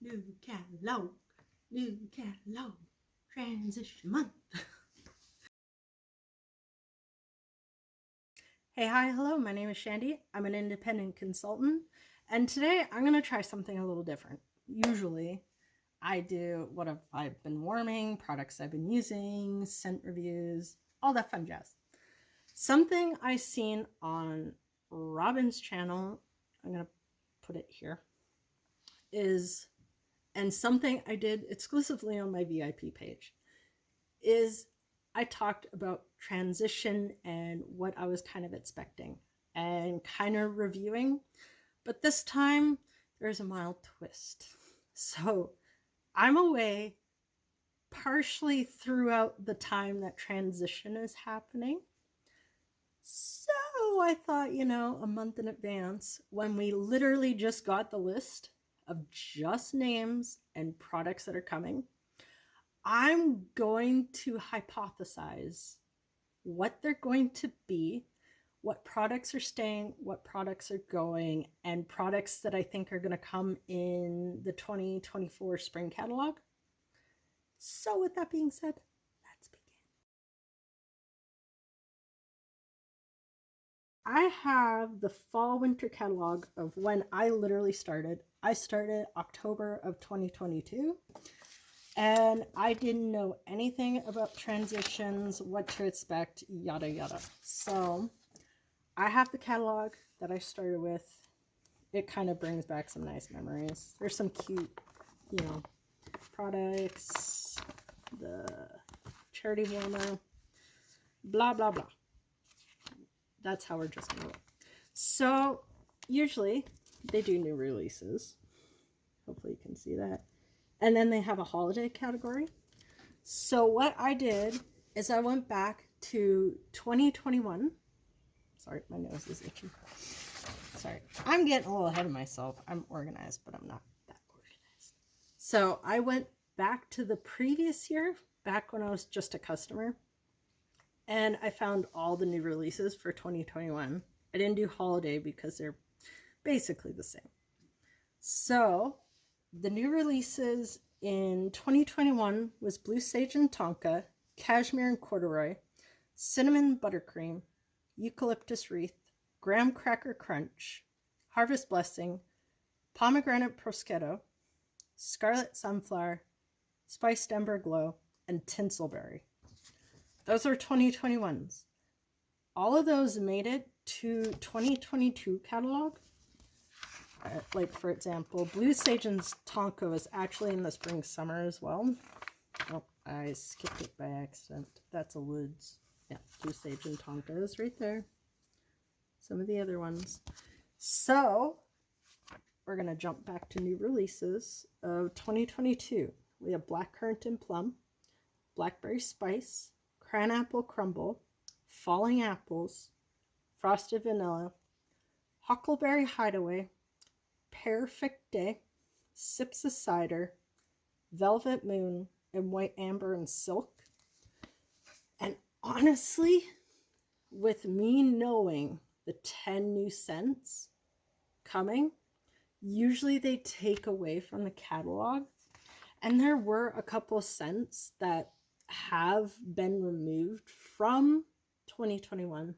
New catalog, new catalog, transition month. Hey, hi, hello, my name is Shandy. I'm an independent consultant, and today I'm going to try something a little different. Usually, I do what I've been warming, products I've been using, scent reviews, all that fun jazz. Something I seen on Robin's channel, I'm going to put it here, and something I did exclusively on my VIP page, is I talked about transition and what I was kind of expecting and kind of reviewing. But this time, there's a mild twist. So I'm away partially throughout the time that transition is happening. So I thought, a month in advance, when we literally just got the list of just names and products that are coming, I'm going to hypothesize what they're going to be, what products are staying, what products are going, and products that I think are going to come in the 2024 spring catalog. So with that being said, let's begin. I have the fall winter catalog of when I literally started. I started October of 2022. And I didn't know anything about transitions, what to expect, yada yada. So I have the catalog that I started with. It kind of brings back some nice memories. There's some cute, products, the charity warmer, blah, blah, blah. That's how we're just going to roll. So usually they do new releases. Hopefully you can see that. And then they have a holiday category. So what I did is I went back to 2021. Sorry, my nose is itchy. Sorry, I'm getting a little ahead of myself. I'm organized, but I'm not that organized. So I went back to the previous year, back when I was just a customer, and I found all the new releases for 2021. I didn't do holiday because they're basically the same. So the new releases in 2021 was Blue Sage and Tonka, Cashmere and Corduroy, Cinnamon Buttercream, Eucalyptus Wreath, Graham Cracker Crunch, Harvest Blessing, Pomegranate Prosciutto, Scarlet Sunflower, Spiced Ember Glow, and Tinselberry. Those are 2021s. All of those made it to 2022 catalog. Like, for example, Blue Sage and Tonka is actually in the spring summer as well. Oh, I skipped it by accident. That's a Woods. Yeah, Blue Sage and Tonka is right there. Some of the other ones. So we're going to jump back to new releases of 2022. We have Blackcurrant and Plum, Blackberry Spice, Cranapple Crumble, Falling Apples, Frosted Vanilla, Huckleberry Hideaway, Perfect Day, Sips of Cider, Velvet Moon, and White Amber and Silk. And honestly, with me knowing the 10 new scents coming, usually they take away from the catalog. And there were a couple of scents that have been removed from 2021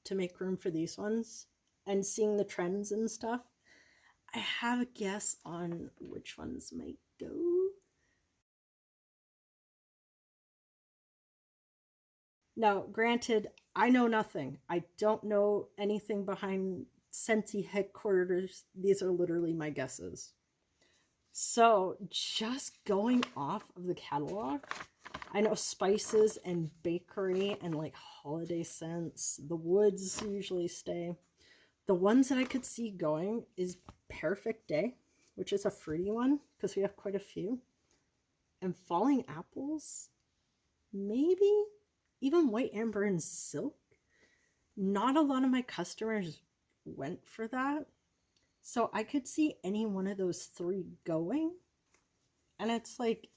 to make room for these ones. And seeing the trends and stuff, I have a guess on which ones might go. Now, granted, I know nothing. I don't know anything behind Scentsy headquarters. These are literally my guesses. So, just going off of the catalog, I know spices and bakery and like holiday scents, the woods usually stay. The ones that I could see going is Perfect Day, which is a fruity one because we have quite a few. And Falling Apples, maybe even White Amber and Silk. Not a lot of my customers went for that. So I could see any one of those three going. And it's like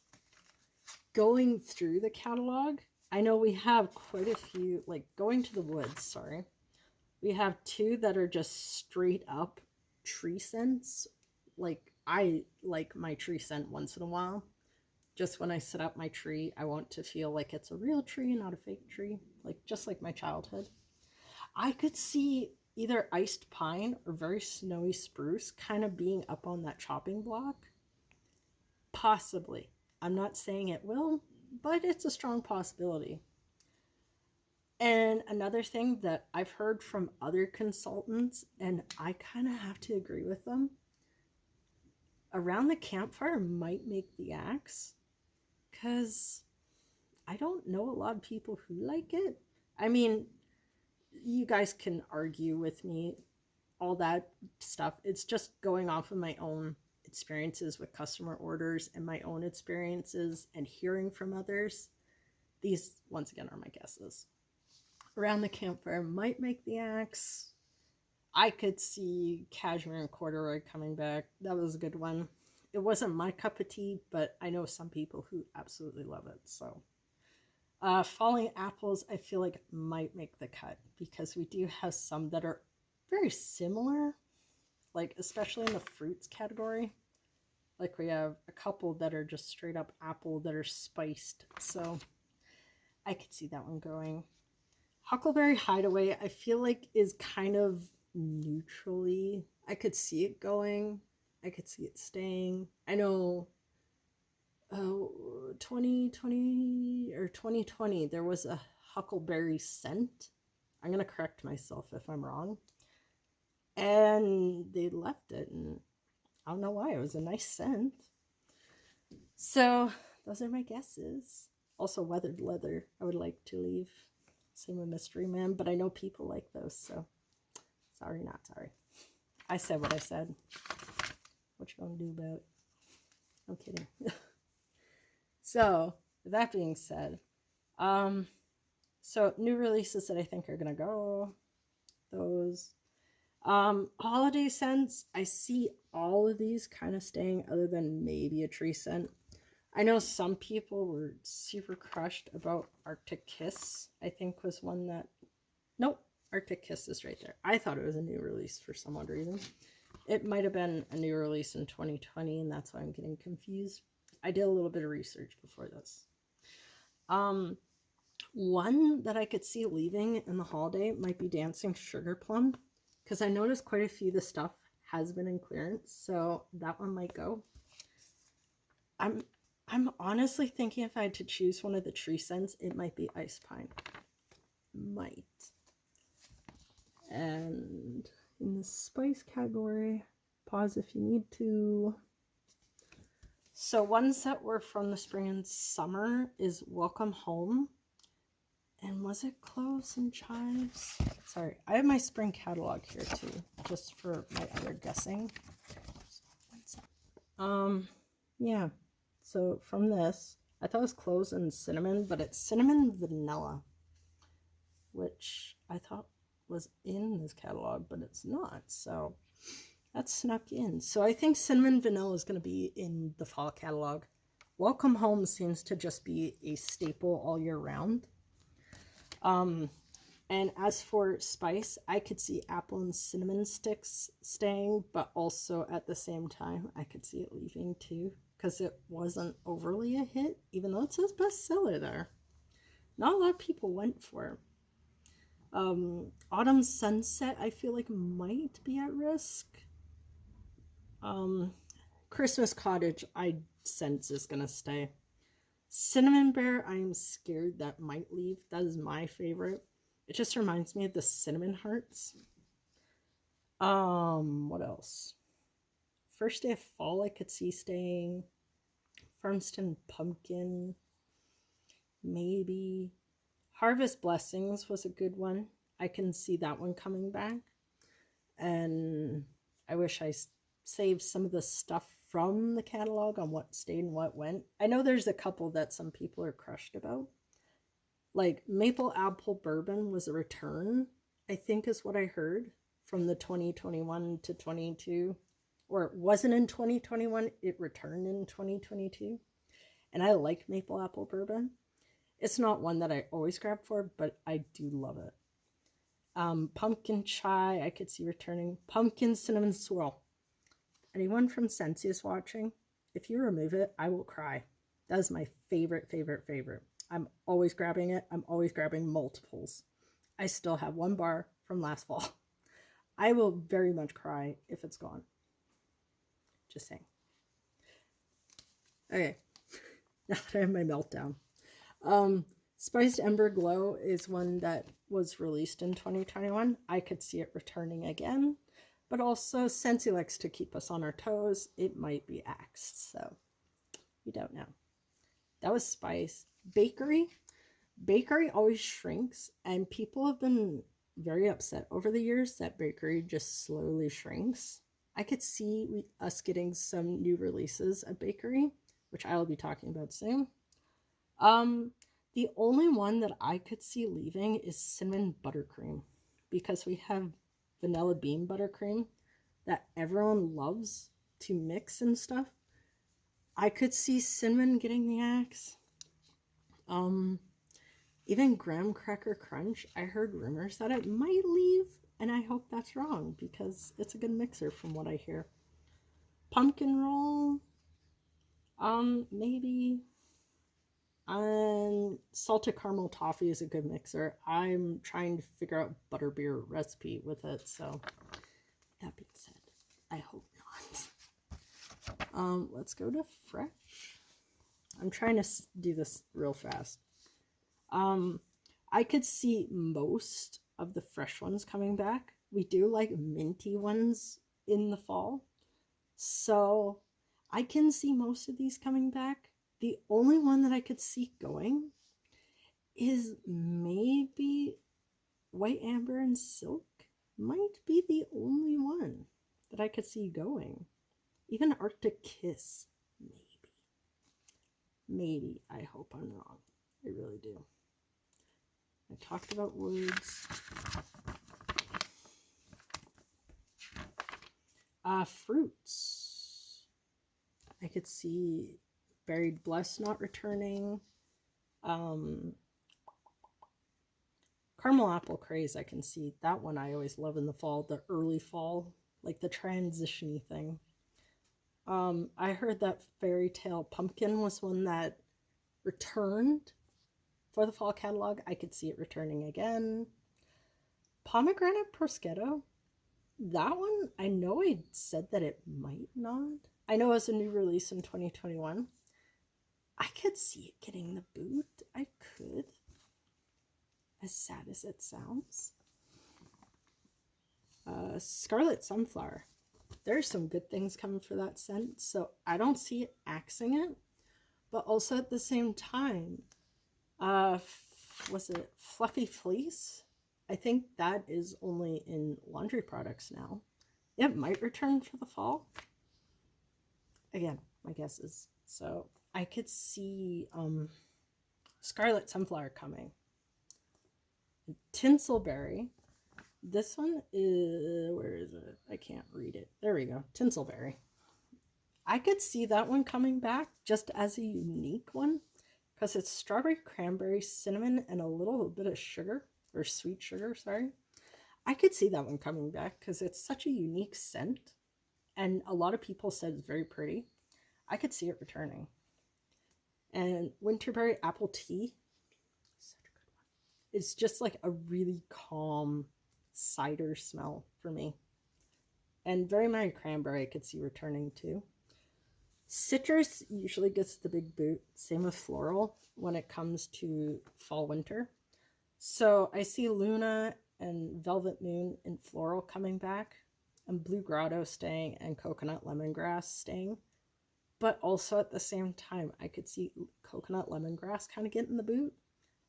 going through the catalog. I know we have quite a few, like going to the woods, sorry. We have two that are just straight up tree scents. Like I like my tree scent once in a while. Just when I set up my tree, I want to feel like it's a real tree and not a fake tree, like just like my childhood. I could see either iced pine or very snowy spruce kind of being up on that chopping block. Possibly. I'm not saying it will, but it's a strong possibility. And another thing that I've heard from other consultants, and I kind of have to agree with them, around the campfire might make the axe, because I don't know a lot of people who like it. I mean, you guys can argue with me, all that stuff. It's just going off of my own experiences with customer orders and my own experiences and hearing from others. These, once again, are my guesses. Around the campfire might make the axe. I could see cashmere and corduroy coming back. That was a good one. It wasn't my cup of tea, but I know some people who absolutely love it. So falling apples, I feel like might make the cut, because we do have some that are very similar, like especially in the fruits category. Like we have a couple that are just straight up apple that are spiced. So I could see that one going. Huckleberry Hideaway, I feel like is kind of neutrally. I could see it going. I could see it staying. I know 2020 or 2020, there was a huckleberry scent. I'm going to correct myself if I'm wrong. And they left it, and I don't know why. It was a nice scent. So those are my guesses. Also, weathered leather, I would like to leave. Same with Mystery Man, but I know people like those, so sorry, not sorry. I said what I said. What you gonna do about it? I'm kidding. So, with that being said, so new releases that I think are gonna go, those. Holiday scents, I see all of these kind of staying, other than maybe a tree scent. I know some people were super crushed about Arctic Kiss. I think was one that... Nope, Arctic Kiss is right there. I thought it was a new release for some odd reason. It might have been a new release in 2020, and that's why I'm getting confused. I did a little bit of research before this. One that I could see leaving in the holiday might be Dancing Sugar Plum, because I noticed quite a few of the stuff has been in clearance, so that one might go. I'm honestly thinking if I had to choose one of the tree scents, it might be Ice Pine. Might. And in the spice category, pause if you need to. So ones that were from the spring and summer is Welcome Home. And was it Cloves and Chives? Sorry, I have my spring catalog here too, just for my other guessing. Yeah. So from this, I thought it was cloves and cinnamon, but it's cinnamon vanilla, which I thought was in this catalog, but it's not. So that's snuck in. So I think cinnamon vanilla is going to be in the fall catalog. Welcome Home seems to just be a staple all year round. And as for spice, I could see apple and cinnamon sticks staying, but also at the same time, I could see it leaving too, because it wasn't overly a hit, even though it says bestseller there. Not a lot of people went for it. Autumn Sunset, I feel like might be at risk. Christmas Cottage, I sense is gonna stay. Cinnamon Bear, I'm scared that might leave. That is my favorite. It just reminds me of the cinnamon hearts. What else? First Day of Fall, I could see staying. Farmston Pumpkin, maybe. Harvest Blessings was a good one. I can see that one coming back. And I wish I saved some of the stuff from the catalog on what stayed and what went. I know there's a couple that some people are crushed about. Like Maple Apple Bourbon was a return, I think is what I heard, from the 2021 to 22. Or it wasn't in 2021, it returned in 2022. And I like Maple Apple Bourbon. It's not one that I always grab for, but I do love it. Pumpkin Chai, I could see returning. Pumpkin Cinnamon Swirl. anyone from Scentsy is watching, if you remove it, I will cry. That is my favorite, favorite, favorite. I'm always grabbing it. I'm always grabbing multiples. I still have one bar from last fall. I will very much cry if it's gone. Just saying. Okay, now that I have my meltdown. Spiced Ember Glow is one that was released in 2021. I could see it returning again, but also Scentsy likes to keep us on our toes. It might be axed, so we don't know. That was Spice. Bakery. Bakery always shrinks, and people have been very upset over the years that Bakery just slowly shrinks. I could see us getting some new releases of Bakery, which I will be talking about soon. The only one that I could see leaving is Cinnamon Buttercream, because we have Vanilla Bean Buttercream that everyone loves to mix and stuff. I could see Cinnamon getting the axe. Even Graham Cracker Crunch, I heard rumors that it might leave, and I hope that's wrong because it's a good mixer from what I hear. Pumpkin Roll, maybe. Salted Caramel Toffee is a good mixer. I'm trying to figure out butterbeer recipe with it, so that being said, I hope not. Let's go to Fresh. I'm trying to do this real fast. I could see most of the fresh ones coming back. We do like minty ones in the fall, so I can see most of these coming back. The only one that I could see going is maybe White Amber and Silk. Might be the only one that I could see going. Even Arctic Kiss, maybe. Maybe. I hope I'm wrong. I really do. I talked about woods. Fruits. I could see Buried Bless not returning. Caramel Apple Craze, I can see. That one I always love in the fall. The early fall. Like the transition-y thing. I heard that Fairy Tale Pumpkin was one that returned for the fall catalog. I could see it returning again. Pomegranate Prosciutto. That one, I know I said that it might not. I know it's a new release in 2021. I could see it getting the boot. I could. As sad as it sounds. Scarlet Sunflower. There's some good things coming for that scent, so I don't see it axing it. But also at the same time, was it Fluffy Fleece? I think that is only in laundry products now. It might return for the fall. Again, my guess is. So I could see Scarlet Sunflower coming. Tinselberry. This one is, where is it? I can't read it. There we go. Tinselberry. I could see that one coming back just as a unique one because it's strawberry, cranberry, cinnamon, and a little bit of sugar, or sweet sugar, sorry. I could see that one coming back because it's such a unique scent, and a lot of people said it's very pretty. I could see it returning. And Winterberry Apple Tea, such a good one. It's just like a really calm cider smell for me. And Very Merry Cranberry I could see returning too. Citrus usually gets the big boot. Same with floral when it comes to fall winter. So I see Luna and Velvet Moon and floral coming back, and Blue Grotto staying, and Coconut Lemongrass staying. But also at the same time, I could see Coconut Lemongrass kind of getting the boot,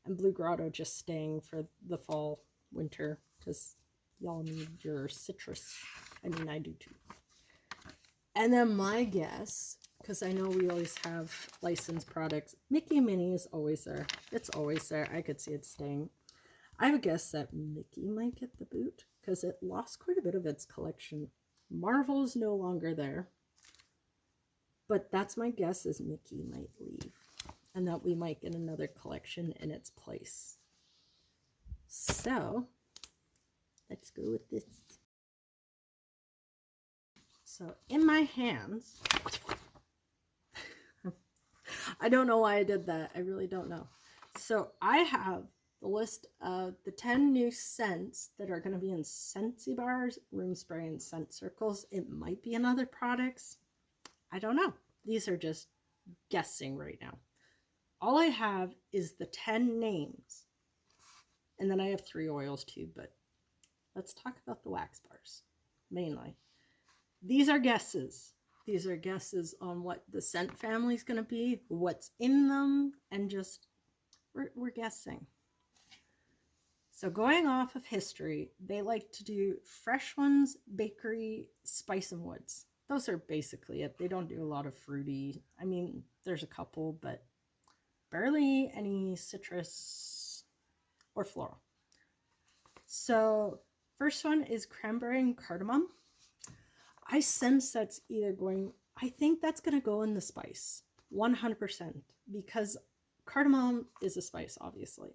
and Blue Grotto just staying for the fall winter because y'all need your citrus. I mean, I do too. And then my guess, because I know we always have licensed products, Mickey Minnie is always there. It's always there. I could see it staying. I have a guess that Mickey might get the boot because it lost quite a bit of its collection. Marvel is no longer there. But that's my guess, is Mickey might leave. And that we might get another collection in its place. So, let's go with this. So in my hands, I don't know why I did that. I really don't know. So I have the list of the 10 new scents that are going to be in Scentsy bars, room spray, and scent circles. It might be in other products. I don't know. These are just guessing right now. All I have is the 10 names. And then I have 3 oils too, but let's talk about the wax bars mainly. These are guesses. These are guesses on what the scent family is going to be, what's in them, and just we're guessing. So going off of history, they like to do fresh ones, bakery, spice, and woods. Those are basically it. They don't do a lot of fruity. I mean, there's a couple, but barely any citrus or floral. So first one is cranberry and cardamom. I sense that's either going, I think that's going to go in the spice 100% because cardamom is a spice, obviously.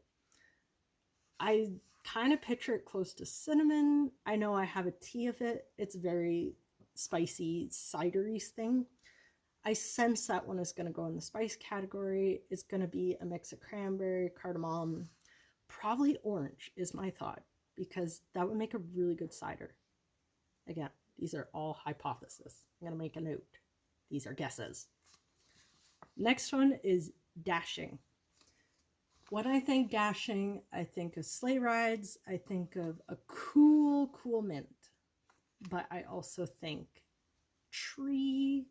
I kind of picture it close to cinnamon. I know I have a tea of it. It's very spicy, cidery thing. I sense that one is going to go in the spice category. It's going to be a mix of cranberry, cardamom, probably orange is my thought, because that would make a really good cider. Again, these are all hypotheses. I'm going to make a note. These are guesses. Next one is dashing. When I think dashing, I think of sleigh rides. I think of a cool, cool mint. But I also think tree.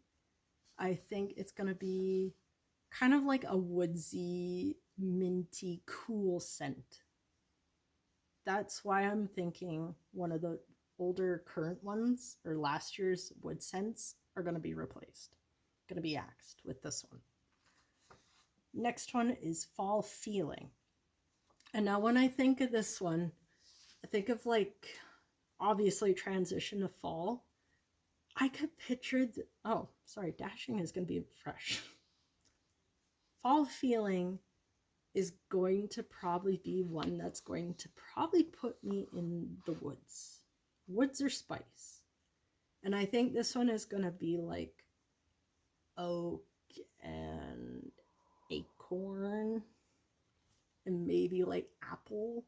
I think it's going to be kind of like a woodsy, minty, cool scent. That's why I'm thinking one of the older current ones or last year's wood scents are going to be replaced. Going to be axed with this one. Next one is fall feeling. And now when I think of this one, I think of like obviously transition to fall. I could picture dashing is going to be fresh. Fall feeling is going to probably be one that's going to probably put me in the woods. Woods or spice. And I think this one is going to be like oak and acorn and maybe like apple.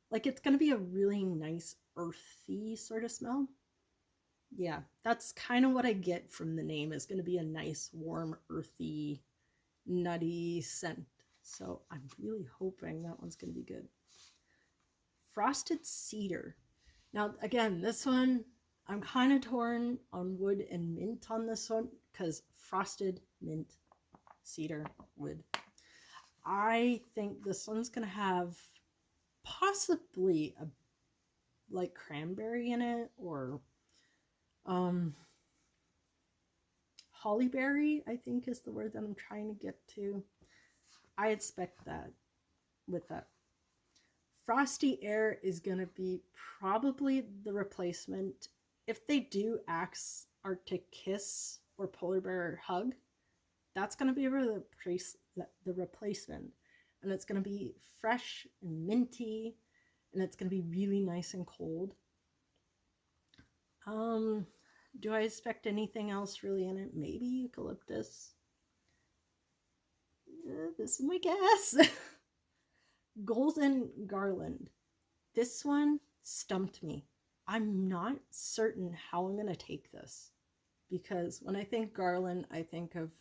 Like it's going to be a really nice earthy sort of smell. Yeah, that's kind of what I get from the name. Is going to be a nice warm earthy nutty scent. So I'm really hoping that one's going to be good. Frosted cedar. Now again, this one I'm kind of torn on wood and mint on this one because frosted, mint, cedar, wood. I think this one's going to have possibly a like cranberry in it or hollyberry, I think is the word that I'm trying to get to. I expect that with that. Frosty air is going to be probably the replacement. If they do axe Arctic Kiss or Polar Bear Hug, that's going to be the replacement. And it's going to be fresh and minty, and it's going to be really nice and cold. Do I expect anything else really in it? Maybe eucalyptus. This is my guess. Golden garland. This one stumped me. I'm not certain how I'm going to take this. Because when I think garland, I think of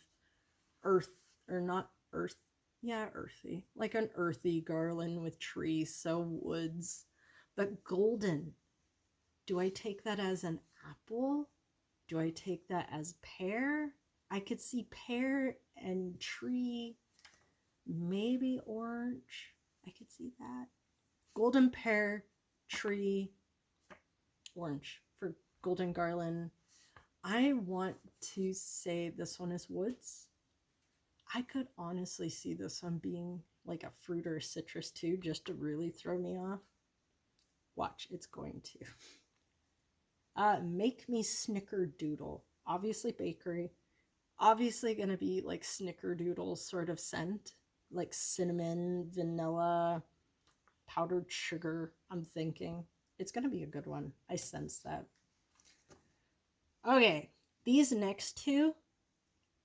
earth, or not earth. Yeah, earthy. Like an earthy garland with trees, so woods. But golden. Do I take that as an apple? Do I take that as pear? I could see pear and tree, maybe orange. I could see that. Golden pear, tree, orange for golden garland. I want to say this one is woods. I could honestly see this one being like a fruit or a citrus too, just to really throw me off. Watch, it's going to. Make me snickerdoodle. Obviously bakery. Obviously going to be like snickerdoodle sort of scent. Like cinnamon, vanilla, powdered sugar, I'm thinking. It's going to be a good one. I sense that. Okay, these next two,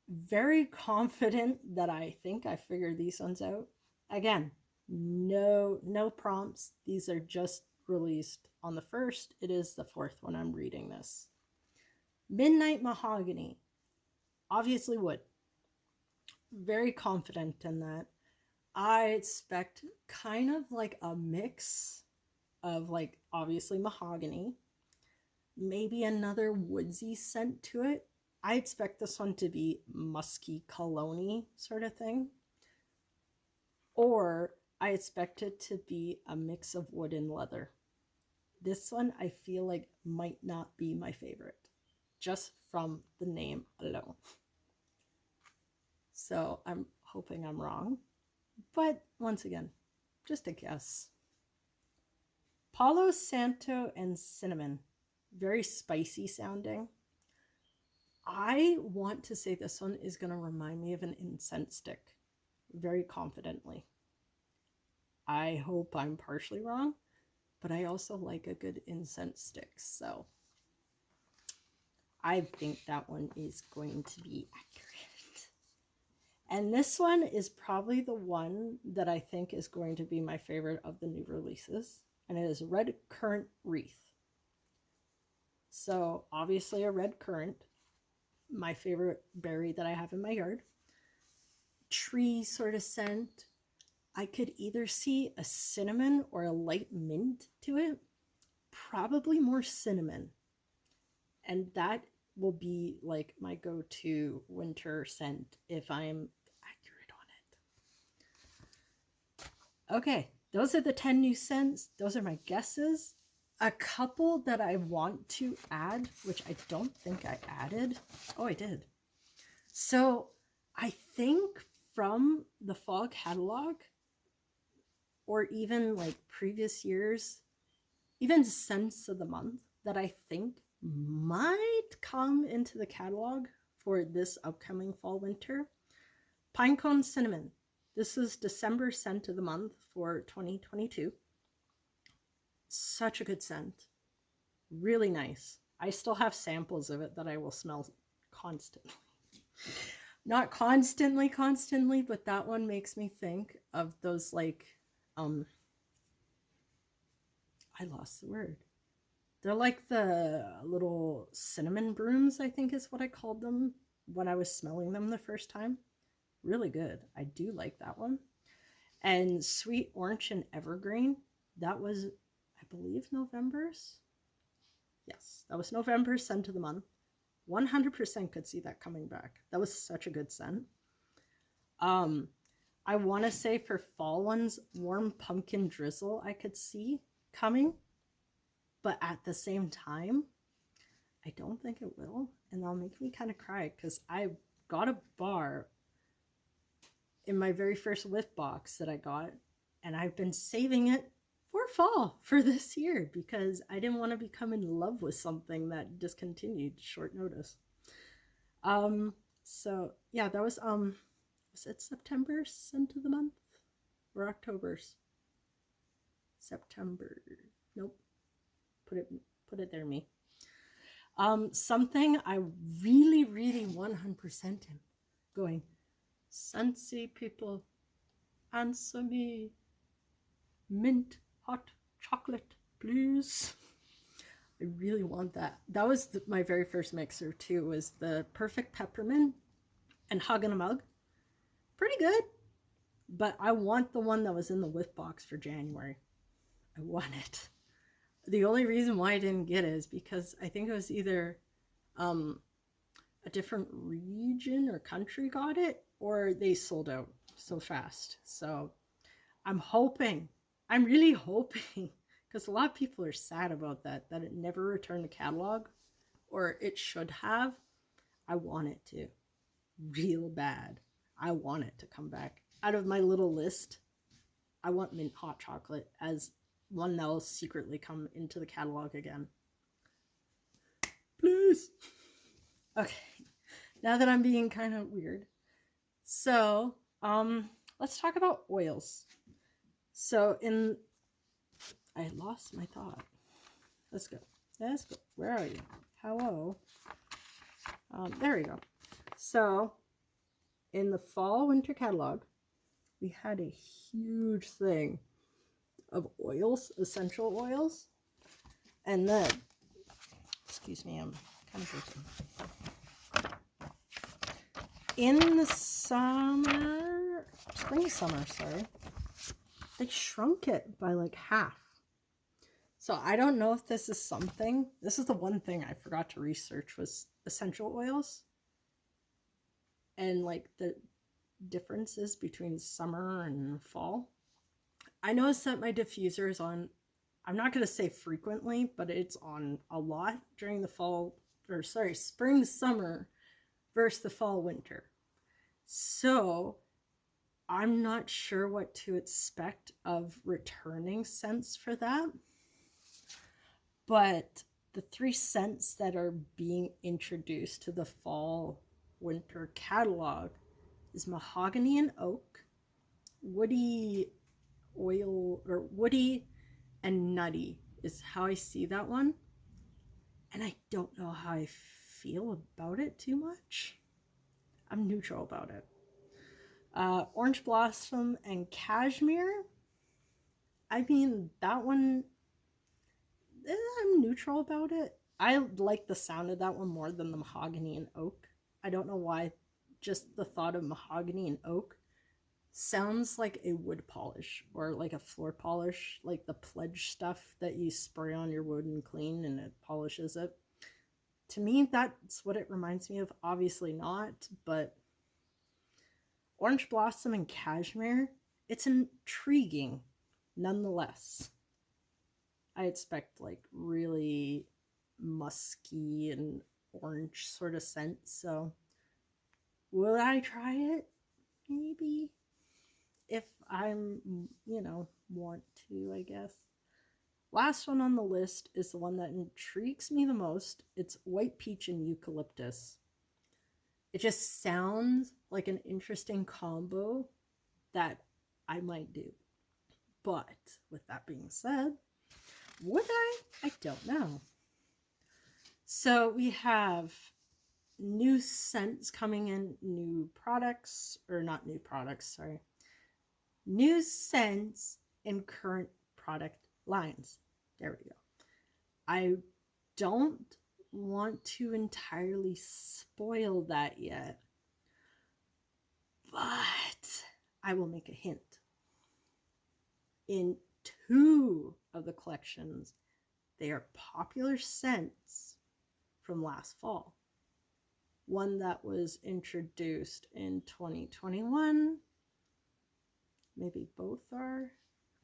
very confident that I think I figured these ones out. Again, no prompts. These are just released on the 1st. It is the 4th when I'm reading this. Midnight Mahogany. Obviously wood. Very confident in that. I expect kind of like a mix of like obviously mahogany, maybe another woodsy scent to it. I expect this one to be musky cologne sort of thing. Or I expect it to be a mix of wood and leather. This one I feel like might not be my favorite, just from the name alone. So I'm hoping I'm wrong. But once again, just a guess. Palo Santo and cinnamon. Very spicy sounding. I want to say this one is going to remind me of an incense stick. Very confidently. I hope I'm partially wrong, but I also like a good incense stick. So I think that one is going to be accurate. And this one is probably the one that I think is going to be my favorite of the new releases. And it is Red Currant Wreath. So obviously a red currant, my favorite berry that I have in my yard. Tree sort of scent. I could either see a cinnamon or a light mint to it. Probably more cinnamon. And that will be like my go-to winter scent if I'm accurate on it. Okay, those are the 10 new scents. Those are my guesses. A couple that I want to add, which I don't think I added. Oh, I did. So I think from the fall catalog, or even like previous years, even scents of the month that I think might come into the catalog for this upcoming fall winter. Pinecone Cinnamon. This is December scent of the month for 2022. Such a good scent. Really nice. I still have samples of it that I will smell constantly. Not constantly, but that one makes me think of those like, I lost the word. They're like the little cinnamon brooms, I think is what I called them when I was smelling them the first time. Really good. I do like that one. And Sweet Orange and Evergreen. That was, I believe, November's. Yes, that was November's scent of the month. 100% could see that coming back. That was such a good scent. I want to say for fall ones, Warm Pumpkin Drizzle I could see coming. But at the same time, I don't think it will. And that'll make me kind of cry because I got a bar in my very first whiff box that I got. And I've been saving it for fall for this year because I didn't want to become in love with something that discontinued short notice. So yeah, that was it September's scent of the month or October's? September. Nope. Put it there, me. Something I really 100% am going. Scentsy people, answer me. Mint hot chocolate, please. I really want that. That was my very first mixer too, was the Perfect Peppermint and Hug in a Mug. Pretty good, but I want the one that was in the whiff box for January. I want it. The only reason why I didn't get it is because I think it was either a different region or country got it, or they sold out so fast. So I'm really hoping, because a lot of people are sad about that it never returned to catalog, or it should have. I want it to, real bad. I want it to come back. Out of my little list, I want mint hot chocolate as one that will secretly come into the catalog again. Please. Okay, now that I'm being kind of weird. So, let's talk about oils. So I lost my thought. Let's go. Where are you? Hello. There we go. So in the fall winter catalog, we had a huge thing of oils, essential oils. And then, excuse me, I'm kind of burping. In the summer, sorry, they shrunk it by like half. So I don't know if this is something. This is the one thing I forgot to research was essential oils. And like the differences between summer and fall. I noticed that my diffuser is on, I'm not going to say frequently, but it's on a lot during the fall, or sorry, spring, summer versus the fall, winter. So I'm not sure what to expect of returning scents for that. But the 3 scents that are being introduced to the fall winter catalog is mahogany and oak, woody oil, or woody and nutty is how I see that one. And I don't know how I feel about it too much. I'm neutral about it. Orange blossom and cashmere. I mean, that one, I'm neutral about it. I like the sound of that one more than the mahogany and oak. I don't know why. Just the thought of mahogany and oak sounds like a wood polish or like a floor polish, like the Pledge stuff that you spray on your wood and clean and it polishes it. To me, that's what it reminds me of. Obviously not, but orange blossom and cashmere, it's intriguing nonetheless. I expect like really musky and orange sort of scent. So will I try it? Maybe. If I'm, want to, I guess. Last one on the list is the one that intrigues me the most. It's white peach and eucalyptus. It just sounds like an interesting combo that I might do. But with that being said, would I? I don't know. So we have new scents coming in, new scents in current product lines. There we go. I don't want to entirely spoil that yet, but I will make a hint. In 2 of the collections, they are popular scents from last fall. One that was introduced in 2021. Maybe both are.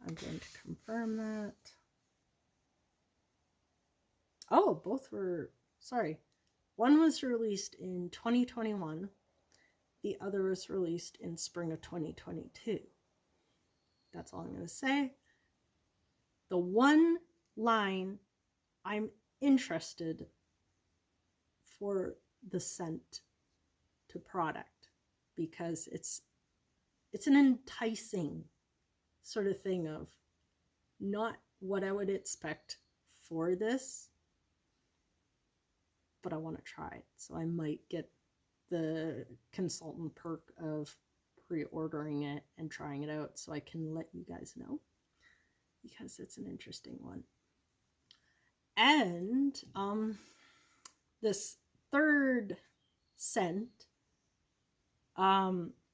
I'm going to confirm that. Oh, both were, sorry. One was released in 2021. The other was released in spring of 2022. That's all I'm going to say. The one line I'm interested for the scent to product, because it's an enticing sort of thing of not what I would expect for this, but I want to try it. So I might get the consultant perk of pre-ordering it and trying it out so I can let you guys know, because it's an interesting one. And this third scent,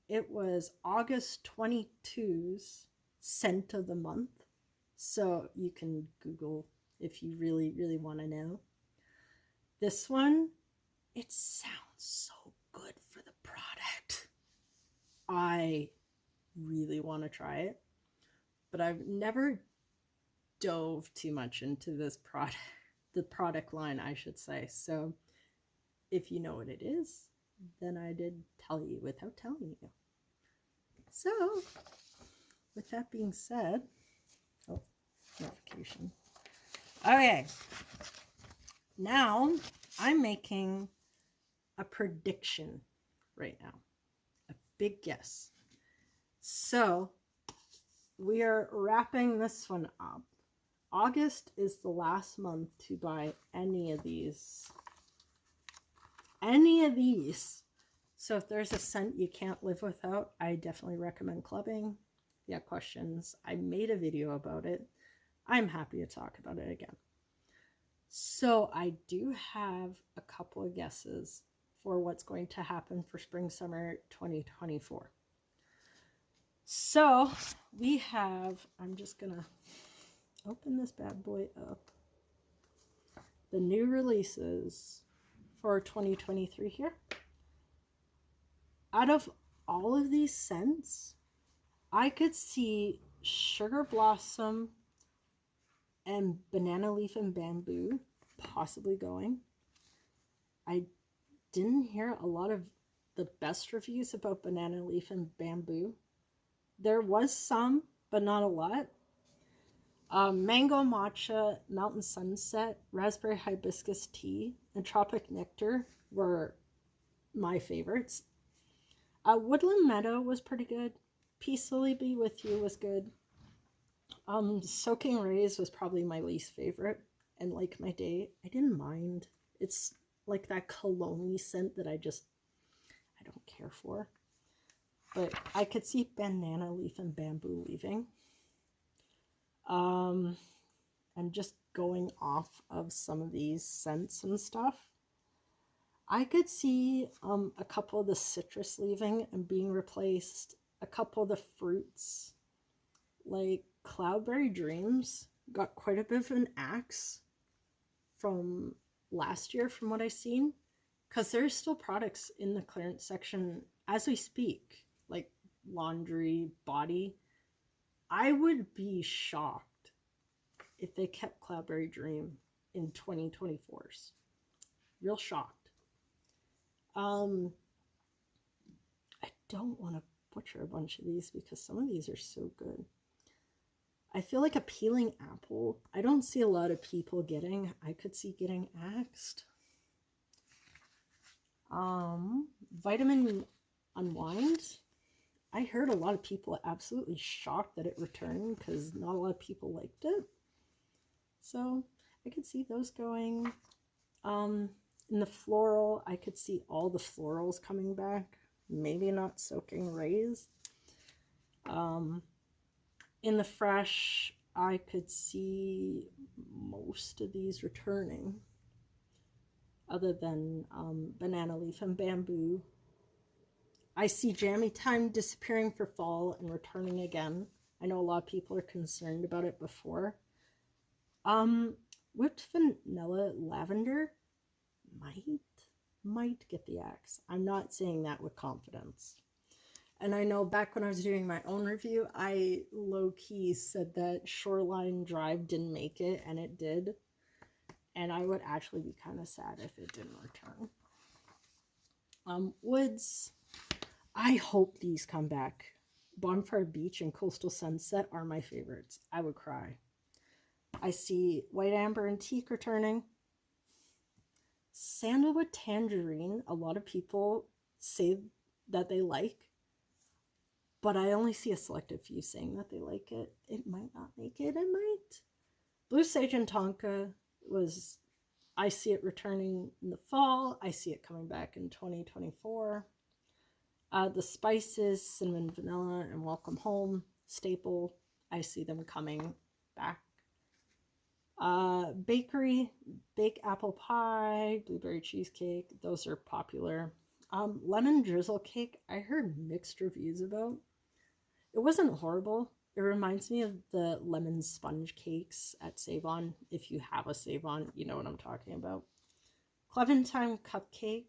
it was August 22's scent of the month. So you can Google if you really, really want to know. This one, it sounds so good for the product. I really want to try it, but I've never dove too much into this product, the product line, I should say. So if you know what it is, then I did tell you without telling you. So with that being said, oh, notification. Okay, now I'm making a prediction right now, a big guess. So we are wrapping this one up. August is the last month to buy any of these any of these. So if there's a scent you can't live without, I definitely recommend clubbing. If you have questions, I made a video about it. I'm happy to talk about it again. So I do have a couple of guesses for what's going to happen for spring summer 2024. So we have, I'm just gonna open this bad boy up, the new releases for 2023 here. Out of all of these scents, I could see Sugar Blossom and Banana Leaf and Bamboo possibly going. I didn't hear a lot of the best reviews about Banana Leaf and Bamboo. There was some, but not a lot. Mango Matcha, Mountain Sunset, Raspberry Hibiscus Tea, and Tropic Nectar were my favorites. Woodland Meadow was pretty good. Peacefully Be With You was good. Soaking Rays was probably my least favorite. And Like My Day, I didn't mind. It's like that cologne-y scent that I don't care for. But I could see Banana Leaf and Bamboo leaving. And just going off of some of these scents and stuff, I could see a couple of the citrus leaving and being replaced. A couple of the fruits, like Cloudberry Dreams, got quite a bit of an axe from last year from what I've seen, because there's still products in the clearance section as we speak, like laundry, body. I would be shocked if they kept Cloudberry Dream in 2024's. Real shocked. I don't want to butcher a bunch of these because some of these are so good. I feel like a peeling apple, I don't see a lot of people getting. I could see getting axed. Vitamin Unwind. I heard a lot of people absolutely shocked that it returned because not a lot of people liked it. So I could see those going. In the floral, I could see all the florals coming back. Maybe not Soaking Rays. In the fresh, I could see most of these returning, other than Banana Leaf and Bamboo. I see Jammy Time disappearing for fall and returning again. I know a lot of people are concerned about it before. Whipped Vanilla Lavender might get the axe. I'm not saying that with confidence. And I know back when I was doing my own review, I low-key said that Shoreline Drive didn't make it, and it did. And I would actually be kind of sad if it didn't return. Woods, I hope these come back. Bonfire Beach and Coastal Sunset are my favorites. I would cry. I see White Amber and Teak returning. Sandalwood Tangerine, a lot of people say that they like, but I only see a selective few saying that they like it. It might not make it, it might. Blue Sage and Tonka was, I see it returning in the fall. I see it coming back in 2024. The Spices, Cinnamon Vanilla, and Welcome Home, staple. I see them coming back. Bakery, Baked Apple Pie, Blueberry Cheesecake, those are popular. Lemon Drizzle Cake, I heard mixed reviews about. It wasn't horrible. It reminds me of the lemon sponge cakes at Save-On. If you have a Save-On, you know what I'm talking about. Clementine Cupcake,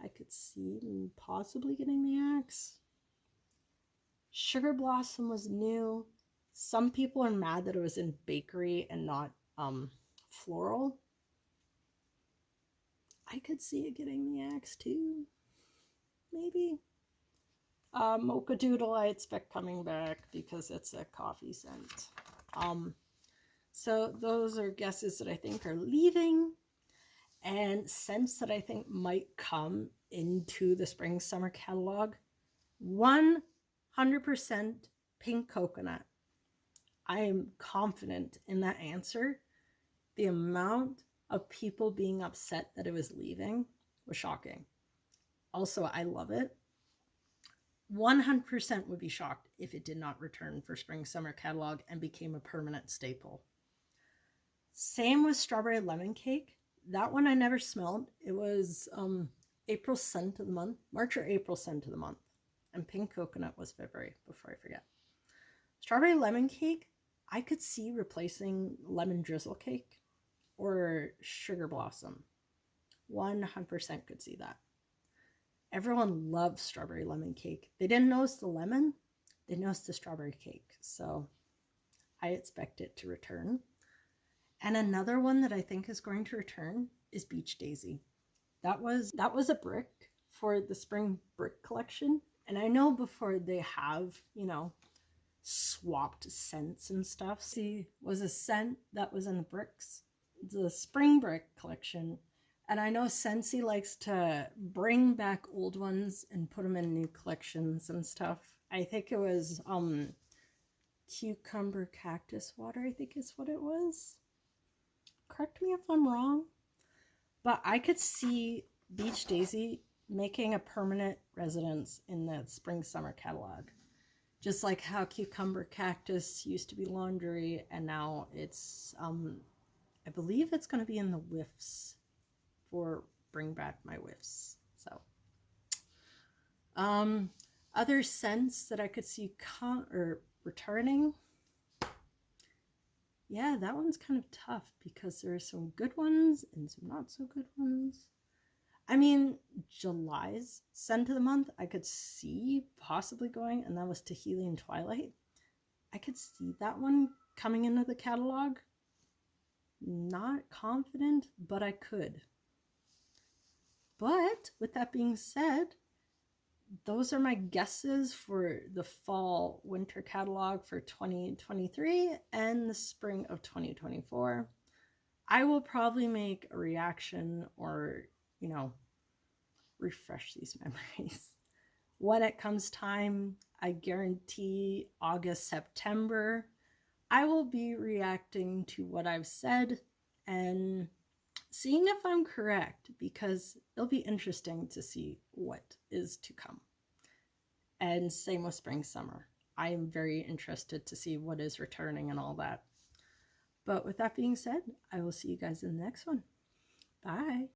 I could see possibly getting the axe. Sugar Blossom was new. Some people are mad that it was in bakery and not floral. I could see it getting the axe too. Maybe. Mocha Doodle I expect coming back because it's a coffee scent. So those are guesses that I think are leaving, and scents that I think might come into the spring summer catalog. 100% pink coconut. I am confident in that answer. The amount of people being upset that it was leaving was shocking. Also, I love it. 100% would be shocked if it did not return for spring summer catalog and became a permanent staple. Same with strawberry lemon cake. That one I never smelled. It was April scent of the month, March or April scent of the month. And pink coconut was February, before I forget. Strawberry lemon cake, I could see replacing lemon drizzle cake or sugar blossom. 100% could see that. Everyone loves strawberry lemon cake. They didn't notice the lemon, they noticed the strawberry cake. So I expect it to return. And another one that I think is going to return is Beach Daisy. That was a brick for the spring brick collection. And I know before they have, you know, swapped scents and stuff. See, was a scent that was in the bricks, the spring brick collection. And I know Scentsy likes to bring back old ones and put them in new collections and stuff. I think it was cucumber cactus water, I think is what it was. Correct me if I'm wrong. But I could see Beach Daisy making a permanent residence in the spring summer catalog. Just like how cucumber cactus used to be laundry and now it's, I believe it's going to be in the whiffs for Bring Back My Whiffs. So, other scents that I could see returning. Yeah, that one's kind of tough because there are some good ones and some not so good ones. I mean, July's scent of the month, I could see possibly going, and that was Tahilian Twilight. I could see that one coming into the catalog. Not confident, but I could. But with that being said, those are my guesses for the fall winter catalog for 2023 and the spring of 2024. I will probably make a reaction or, you know, refresh these memories. When it comes time, I guarantee August, September, I will be reacting to what I've said and seeing if I'm correct, because it'll be interesting to see what is to come. And same with spring summer. I am very interested to see what is returning and all that. But with that being said, I will see you guys in the next one. Bye.